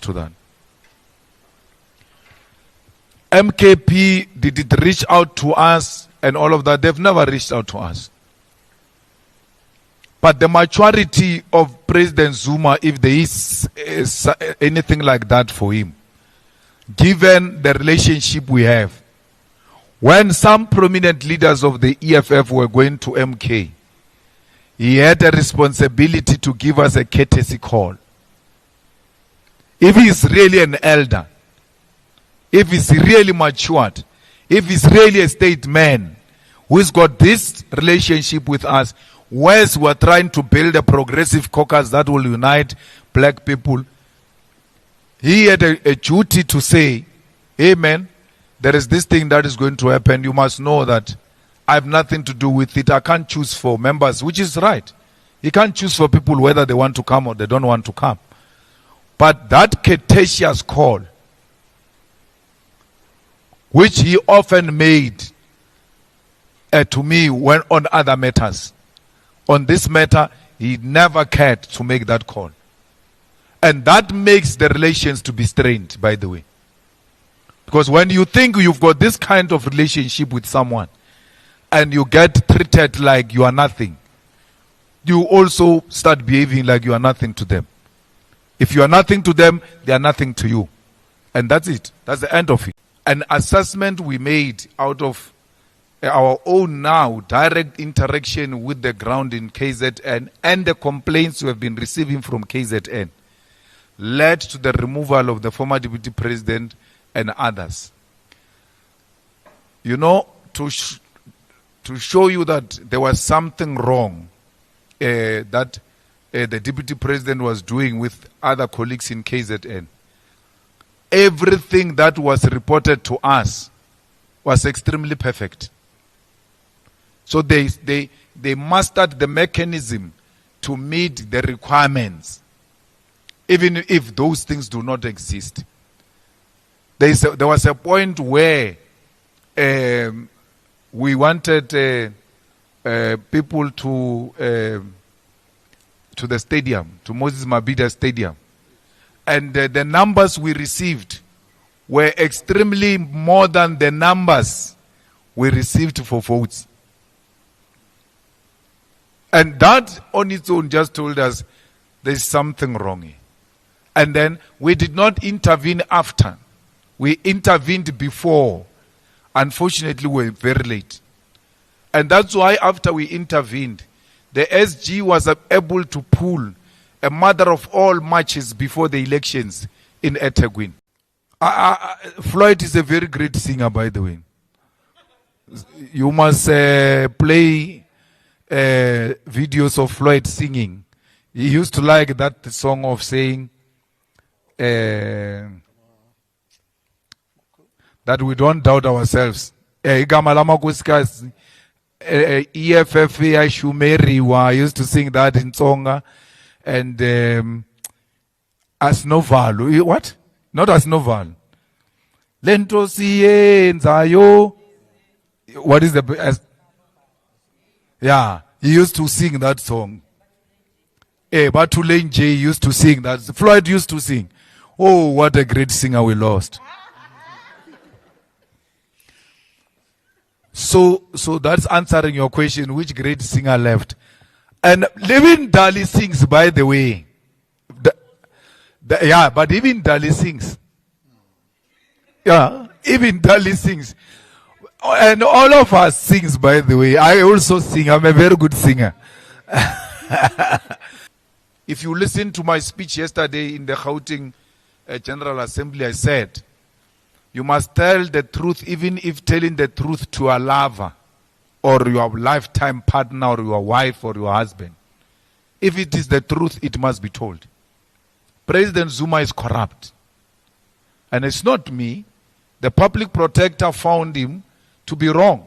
to that. MKP, did it reach out to us and all of that? They've never reached out to us. But the maturity of President Zuma, if there is anything like that for him, given the relationship we have, when some prominent leaders of the EFF were going to MK, he had a responsibility to give us a courtesy call. If he's really an elder, if he's really matured, if he's really a statesman who's got this relationship with us, whereas we're trying to build a progressive caucus that will unite black people, he had a duty to say, hey man, there is this thing that is going to happen. You must know that I have nothing to do with it. I can't choose for members, which is right. He can't choose for people whether they want to come or they don't want to come. But that courteous call, which he often made to me when on other matters, on this matter, he never cared to make that call. And that makes the relations to be strained, by the way. Because when you think you've got this kind of relationship with someone and you get treated like you are nothing, you also start behaving like you are nothing to them. If you are nothing to them, they are nothing to you. And that's it. That's the end of it. An assessment we made out of our own now direct interaction with the ground in KZN and the complaints we have been receiving from KZN led to the removal of the former deputy president and others. You know, to show you that there was something wrong that the deputy president was doing with other colleagues in KZN. Everything that was reported to us was extremely perfect. So they mastered the mechanism to meet the requirements, even if those things do not exist. There was a point where we wanted people to the stadium, to Moses Mabhida Stadium. And the numbers we received were extremely more than the numbers we received for votes. And that on its own just told us there's something wrong here. And then we did not intervene after. We intervened before. Unfortunately, we were very late. And that's why after we intervened, the SG was able to pull a mother of all matches before the elections in eThekwini. Floyd is a very great singer, by the way. You must play videos of Floyd singing. He used to like that song of saying that we don't doubt ourselves. EFF, I used to sing that in Tsonga. And Asnoval. What? Not Asnoval. Lento siyenzayo. What is the... yeah, he used to sing that song. Batulane J used to sing that. Floyd used to sing. Oh, what a great singer we lost. So that's answering your question, which great singer left? And even Dali sings, by the way. Yeah, but even Dali sings. Yeah, even Dali sings. And all of us sings, by the way. I also sing. I'm a very good singer. If you listen to my speech yesterday in the Gauteng General Assembly, I said, you must tell the truth, even if telling the truth to a lover, or your lifetime partner, or your wife, or your husband. If it is the truth, it must be told. President Zuma is corrupt. And it's not me. The public protector found him to be wrong.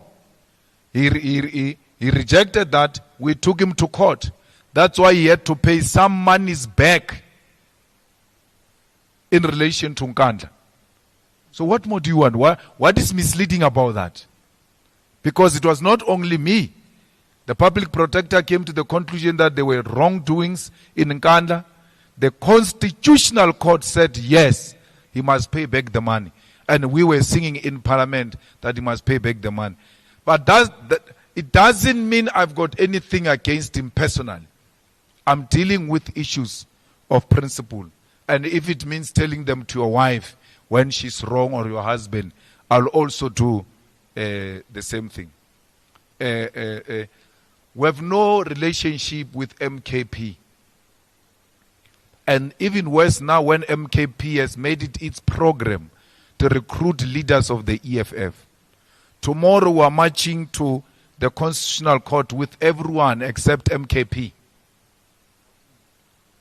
He rejected that. We took him to court. That's why he had to pay some monies back in relation to Nkandla. So what more do you want? What is misleading about that? Because it was not only me. The public protector came to the conclusion that there were wrongdoings in Nkandla. The Constitutional Court said yes, he must pay back the money. And we were singing in Parliament that he must pay back the money. But it doesn't mean I've got anything against him personally. I'm dealing with issues of principle. And if it means telling them to your wife when she's wrong or your husband, I'll also do the same thing. We have no relationship with MKP. And even worse now, when MKP has made it its program to recruit leaders of the EFF. Tomorrow we are marching to the Constitutional Court with everyone except MKP.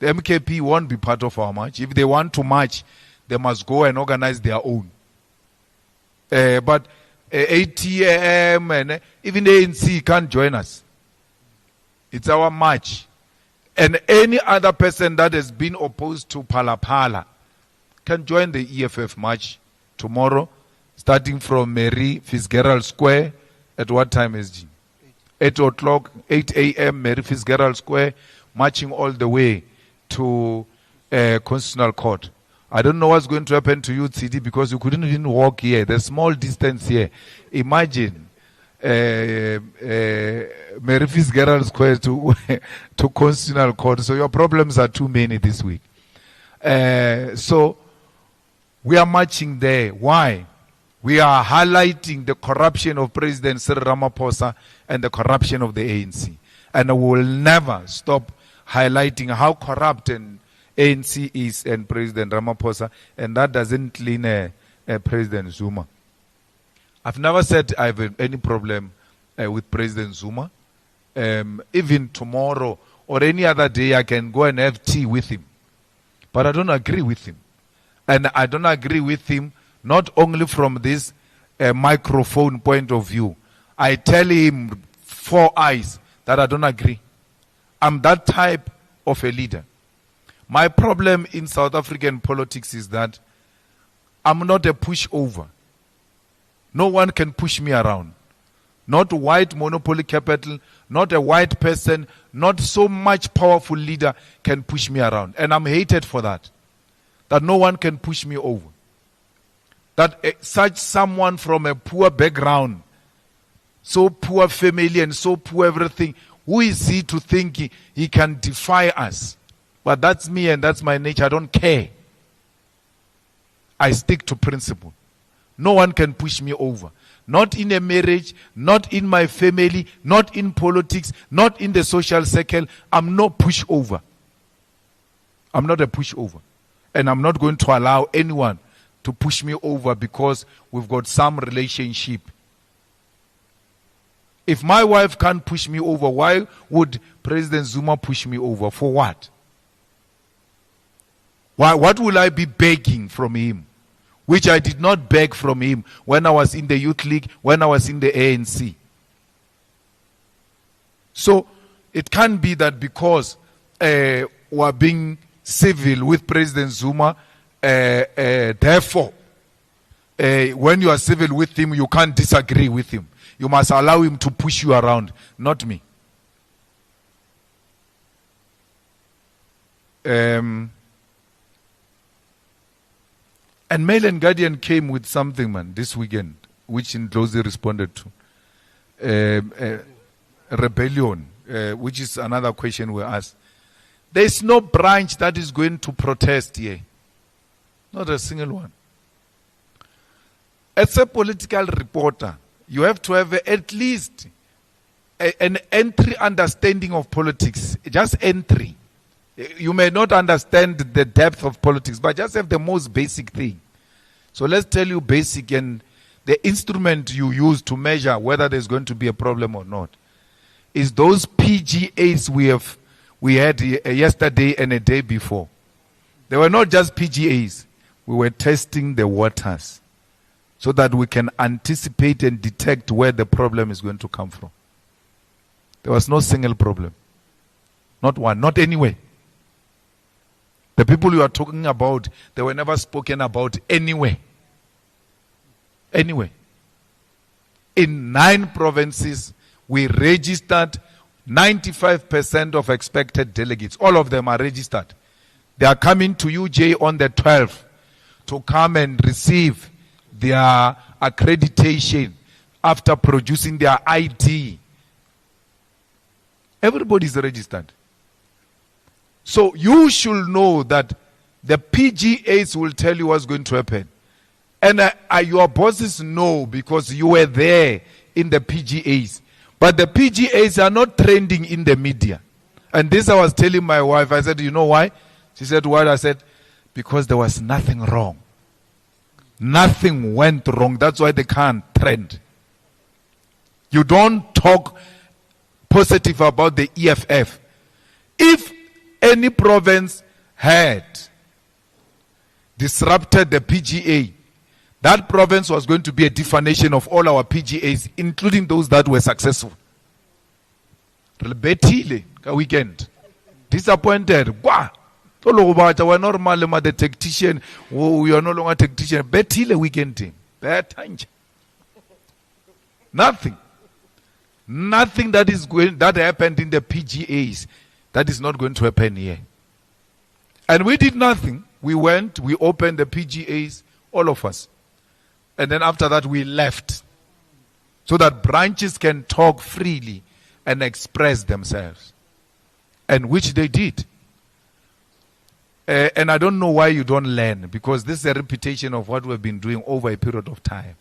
The MKP won't be part of our march. If they want to march, they must go and organize their own. But ATM and even ANC can't join us. It's our march. And any other person that has been opposed to Phala can join the EFF march tomorrow, starting from Mary Fitzgerald Square. At what time is it? 8 o'clock, 8 a.m. Mary Fitzgerald Square, marching all the way to Constitutional Court. I don't know what's going to happen to you, CD, because you couldn't even walk here. There's small distance here. Imagine Mary Fitzgerald Square to Constitutional Court. So your problems are too many this week. So we are marching there. Why? We are highlighting the corruption of President Cyril Ramaphosa and the corruption of the ANC. And we will never stop highlighting how corrupt and ANC is and President Ramaphosa, and that doesn't clean President Zuma. I've never said I have any problem with President Zuma. Even tomorrow or any other day I can go and have tea with him. But I don't agree with him. And I don't agree with him not only from this microphone point of view. I tell him 4 eyes that I don't agree. I'm that type of a leader. My problem in South African politics is that I'm not a pushover. No one can push me around. Not white monopoly capital, not a white person, not so much powerful leader can push me around. And I'm hated for that. That no one can push me over. That such someone from a poor background, so poor family and so poor everything, who is he to think he can defy us? But that's me and that's my nature. I don't care. I stick to principle. No one can push me over. Not in a marriage, not in my family, not in politics, not in the social circle. I'm no pushover. I'm not a pushover. And I'm not going to allow anyone to push me over because we've got some relationship. If my wife can't push me over, why would President Zuma push me over? For what? What will I be begging from him? Which I did not beg from him when I was in the Youth League, when I was in the ANC. So it can't be that because we are being civil with President Zuma, therefore, when you are civil with him, you can't disagree with him. You must allow him to push you around, not me. And Mail and Guardian came with something, man, this weekend, which Ndlozi responded to. Rebellion, which is another question we asked. There is no branch that is going to protest here. Not a single one. As a political reporter, you have to have at least an entry understanding of politics. Just entry. You may not understand the depth of politics, but just have the most basic thing. So let's tell you basic and the instrument you use to measure whether there's going to be a problem or not is those PGAs we had yesterday and a day before. They were not just PGAs. We were testing the waters so that we can anticipate and detect where the problem is going to come from. There was no single problem. Not one, not anywhere. The people you are talking about, they were never spoken about anywhere. Anyway. In 9 provinces, we registered 95% of expected delegates. All of them are registered. They are coming to UJ on the 12th to come and receive their accreditation after producing their ID. Everybody is registered. So you should know that the PGAs will tell you what's going to happen. And your bosses know because you were there in the PGAs. But the PGAs are not trending in the media. And this I was telling my wife. I said, you know why? She said, why? I said, because there was nothing wrong. Nothing went wrong. That's why they can't trend. You don't talk positive about the EFF. If any province had disrupted the PGA, that province was going to be a defamation of all our PGAs, including those that were successful. Betile, weekend. Disappointed. We're normal, the tactician. We are no longer tactician. Betile weekend team. Nothing. Nothing that happened in the PGAs that is not going to happen here. And we did nothing. We went, we opened the PGAs, all of us. And then after that we left. So that branches can talk freely and express themselves. And which they did. And I don't know why you don't learn, because this is a repetition of what we've been doing over a period of time.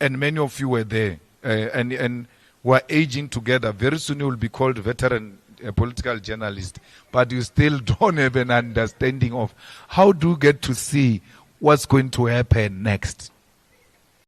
And many of you were there. And we're aging together. Very soon you will be called veteran political journalist. But you still don't have an understanding of how do you get to see what's going to happen next.